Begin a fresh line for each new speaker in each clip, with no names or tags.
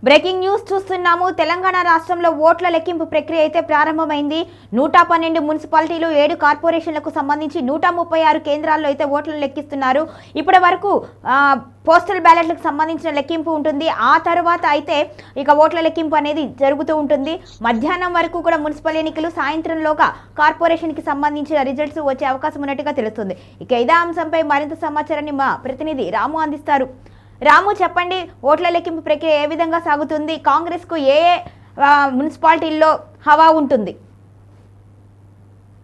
Breaking news చూస్తున్నాము. తెలంగాణ రాష్ట్రంలో ఓట్ల లెక్కింపు ప్రక్రియ అయితే ప్రారంభమైంది. 112 మున్సిపాలిటీలు, 7 కార్పొరేషన్లకు సంబంధించి 136 కేంద్రాల్లో అయితే ఓట్లను లెక్కిస్తున్నారు. ఇప్పటి వరకు పోస్టల్ బ్యాలెట్లకు సంబంధించిన లెక్కింపు ఉంటుంది. ఆ తర్వాత అయితే ఇక ఓట్ల లెక్కింపు అనేది జరుగుతూ ఉంటుంది. మధ్యాహ్నం వరకు కూడా మున్సిపల్ ఎన్నికలు, సాయంత్రంలోగా కార్పొరేషన్కి సంబంధించిన రిజల్ట్స్ వచ్చే అవకాశం ఉన్నట్టుగా తెలుస్తుంది. ఇక ఇదే అంశంపై మరింత సమాచారాన్ని మా ప్రతినిధి రాము అందిస్తారు. రాము, చెప్పండి, ఓట్ల లెక్కింపు ప్రక్రియ ఏ విధంగా సాగుతుంది? కాంగ్రెస్ కు ఏ మున్సిపాలిటీల్లో హవా ఉంటుంది?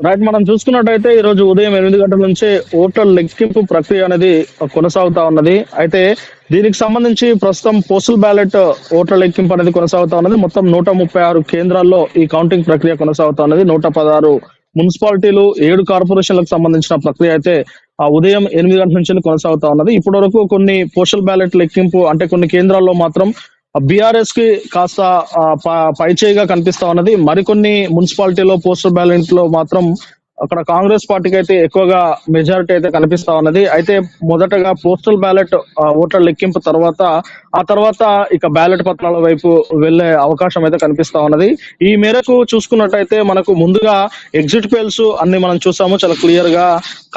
రైట్, మనం చూసుకున్నట్టయితే ఈ రోజు ఉదయం 8 గంటల నుంచే ఓట్ల లెక్కింపు ప్రక్రియ అనేది కొనసాగుతా ఉన్నది. అయితే దీనికి సంబంధించి ప్రస్తుతం పోస్టల్ బ్యాలెట్ ఓట్ల లెక్కింపు అనేది కొనసాగుతా ఉన్నది. మొత్తం 136 కేంద్రాల్లో ఈ కౌంటింగ్ ప్రక్రియ కొనసాగుతా ఉన్నది. 116 మున్సిపాలిటీలు, 7 కార్పొరేషన్లకు సంబంధించిన ప్రక్రియ అయితే ఉదయం 8 గంటల నుంచి కొనసాగుతా ఉన్నది. ఇప్పటి వరకు కొన్ని పోస్టల్ బ్యాలెట్ లెక్కింపు అంటే కొన్ని కేంద్రాల్లో మాత్రం బీఆర్ఎస్ కి కాస్త పైచేయిగా కనిపిస్తా ఉన్నది. మరికొన్ని మున్సిపాలిటీలో పోస్టల్ బ్యాలెట్ లో మాత్రం అక్కడ కాంగ్రెస్ పార్టీకి అయితే ఎక్కువగా మెజారిటీ అయితే కనిపిస్తా ఉన్నది. అయితే మొదటగా పోస్టల్ బ్యాలెట్ ఓట్ల లెక్కింపు తర్వాత ఇక బ్యాలెట్ పత్రాల వైపు వెళ్లే అవకాశం అయితే కనిపిస్తా ఉన్నది. ఈ మేరకు చూసుకున్నట్టయితే మనకు ముందుగా ఎగ్జిట్ పోల్స్ అన్ని మనం చూసాము. చాలా క్లియర్ గా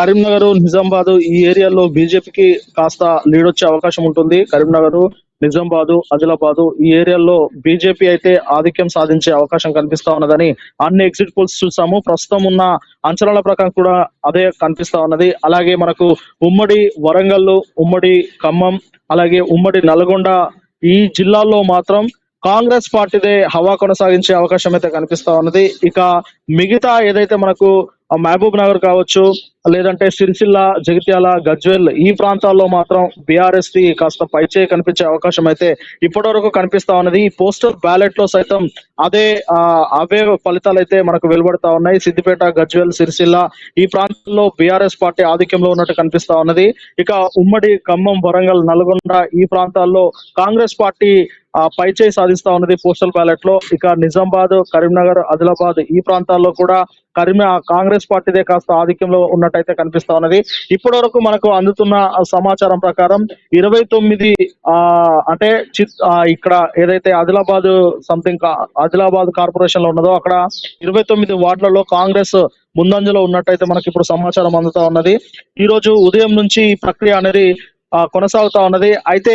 కరీంనగర్, నిజామాబాద్ ఈ ఏరియాలో బీజేపీకి కాస్త లీడ్ వచ్చే అవకాశం ఉంటుంది. కరీంనగర్, నిజామాబాద్, ఆదిలాబాద్ ఈ ఏరియాల్లో బీజేపీ అయితే ఆధిక్యం సాధించే అవకాశం కనిపిస్తా ఉన్నదని అన్ని ఎగ్జిట్ పోల్స్ చూసాము. ప్రస్తుతం ఉన్న అంచనాల ప్రకారం కూడా అదే కనిపిస్తా ఉన్నది. అలాగే మనకు ఉమ్మడి వరంగల్, ఉమ్మడి ఖమ్మం, అలాగే ఉమ్మడి నల్గొండ ఈ జిల్లాల్లో మాత్రం కాంగ్రెస్ పార్టీదే హవా కొనసాగించే అవకాశం అయితే కనిపిస్తా ఉన్నది. ఇక మిగతా ఏదైతే మనకు మహబూబ్ నగర్ కావచ్చు, లేదంటే సిరిసిల్ల, జగిత్యాల, గజ్వేల్ ఈ ప్రాంతాల్లో మాత్రం బీఆర్ఎస్ ది కాస్త పైచే కనిపించే అవకాశం అయితే ఇప్పటి వరకు కనిపిస్తా ఉన్నది. ఈ పోస్టల్ బ్యాలెట్ లో సైతం అవే ఫలితాలు అయితే మనకు వెలువడతా ఉన్నాయి. సిద్దిపేట, గజ్వేల్, సిరిసిల్ల ఈ ప్రాంతాల్లో బీఆర్ఎస్ పార్టీ ఆధిక్యంలో ఉన్నట్టు కనిపిస్తా ఉన్నది. ఇక ఉమ్మడి ఖమ్మం, వరంగల్, నల్గొండ ఈ ప్రాంతాల్లో కాంగ్రెస్ పార్టీ పైచేయి సాధిస్తా ఉన్నది పోస్టల్ బ్యాలెట్ లో. ఇక నిజామాబాద్, కరీంనగర్, ఆదిలాబాద్ ఈ ప్రాంతాల్లో కూడా కాంగ్రెస్ పార్టీదే కాస్త ఆధిక్యంలో ఉన్నట్టయితే కనిపిస్తా ఉన్నది. ఇప్పటి వరకు మనకు అందుతున్న సమాచారం ప్రకారం 29 అంటే ఇక్కడ ఏదైతే ఆదిలాబాద్ కార్పొరేషన్ లో ఉన్నదో అక్కడ 29 వార్డులలో కాంగ్రెస్ ముందంజలో ఉన్నట్టయితే మనకి ఇప్పుడు సమాచారం అందుతా ఉన్నది. ఈ రోజు ఉదయం నుంచి ఈ ప్రక్రియ అనేది కొనసాగుతా ఉన్నది. అయితే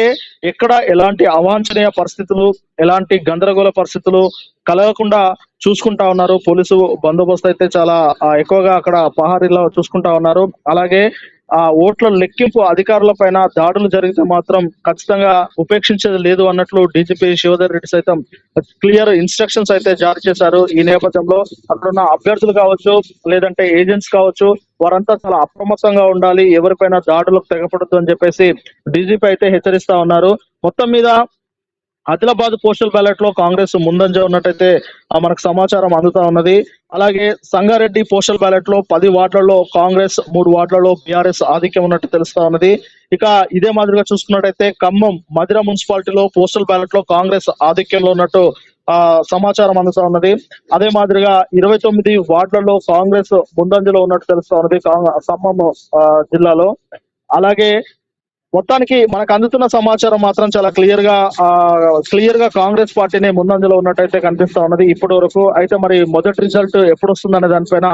ఎక్కడ ఎలాంటి అవాంఛనీయ పరిస్థితులు, ఎలాంటి గందరగోళ పరిస్థితులు కలగకుండా చూసుకుంటా ఉన్నారు. పోలీసు బందోబస్తు అయితే చాలా ఎక్కువగా అక్కడ పహారీలో చూసుకుంటా ఉన్నారు. అలాగే ఓట్ల లెక్కింపు అధికారుల పైన దాడులు జరిగితే మాత్రం ఖచ్చితంగా ఉపేక్షించేది లేదు అన్నట్లు డీజీపీ శివధర్ రెడ్డి సైతం క్లియర్ ఇన్స్ట్రక్షన్స్ అయితే జారీ చేశారు. ఈ నేపథ్యంలో అక్కడున్న అభ్యర్థులు కావచ్చు, లేదంటే ఏజెంట్స్ కావచ్చు, వారంతా చాలా అప్రమత్తంగా ఉండాలి, ఎవరిపైన దాడులకు తెగపడద్దు అని చెప్పేసి డీజీపీ అయితే హెచ్చరిస్తా ఉన్నారు. మొత్తం మీద ఆదిలాబాద్ పోస్టల్ బ్యాలెట్ లో కాంగ్రెస్ ముందంజ ఉన్నట్టయితే మనకు సమాచారం అందుతా ఉన్నది. అలాగే సంగారెడ్డి పోస్టల్ బ్యాలెట్ లో 10 వార్డులలో కాంగ్రెస్, 3 వార్డులలో బీఆర్ఎస్ ఆధిక్యం ఉన్నట్టు తెలుస్తా ఉన్నది. ఇక ఇదే మాదిరిగా చూసుకున్నట్టయితే ఖమ్మం, మధిర మున్సిపాలిటీలో పోస్టల్ బ్యాలెట్ లో కాంగ్రెస్ ఆధిక్యంలో ఉన్నట్టు సమాచారం అందుతా ఉన్నది. అదే మాదిరిగా 29 వార్డులలో కాంగ్రెస్ ముందంజలో ఉన్నట్టు తెలుస్తా ఉన్నది ఖమ్మం జిల్లాలో. అలాగే మొత్తానికి మనకు అందుతున్న సమాచారం మాత్రం చాలా క్లియర్ గా కాంగ్రెస్ పార్టీనే ముందంజలో ఉన్నట్టయితే కనిపిస్తా ఉన్నది ఇప్పటి వరకు. అయితే మరి మొదటి రిజల్ట్ ఎప్పుడు వస్తుందనే దానిపైన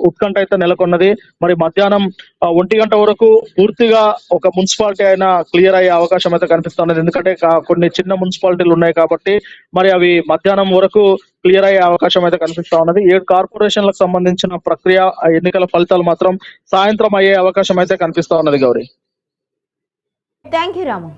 ఉత్కంఠ అయితే నెలకొన్నది. మరి మధ్యాహ్నం 1 గంట వరకు పూర్తిగా ఒక మున్సిపాలిటీ అయినా క్లియర్ అయ్యే అవకాశం అయితే కనిపిస్తున్నది. ఎందుకంటే కొన్ని చిన్న మున్సిపాలిటీలు ఉన్నాయి కాబట్టి మరి అవి మధ్యాహ్నం వరకు క్లియర్ అయ్యే అవకాశం అయితే కనిపిస్తా ఉన్నది. 7 కార్పొరేషన్లకు సంబంధించిన ప్రక్రియ ఎన్నికల ఫలితాలు మాత్రం సాయంత్రం అయ్యే అవకాశం అయితే కనిపిస్తా ఉన్నది. Gauri,
thank you Ramu.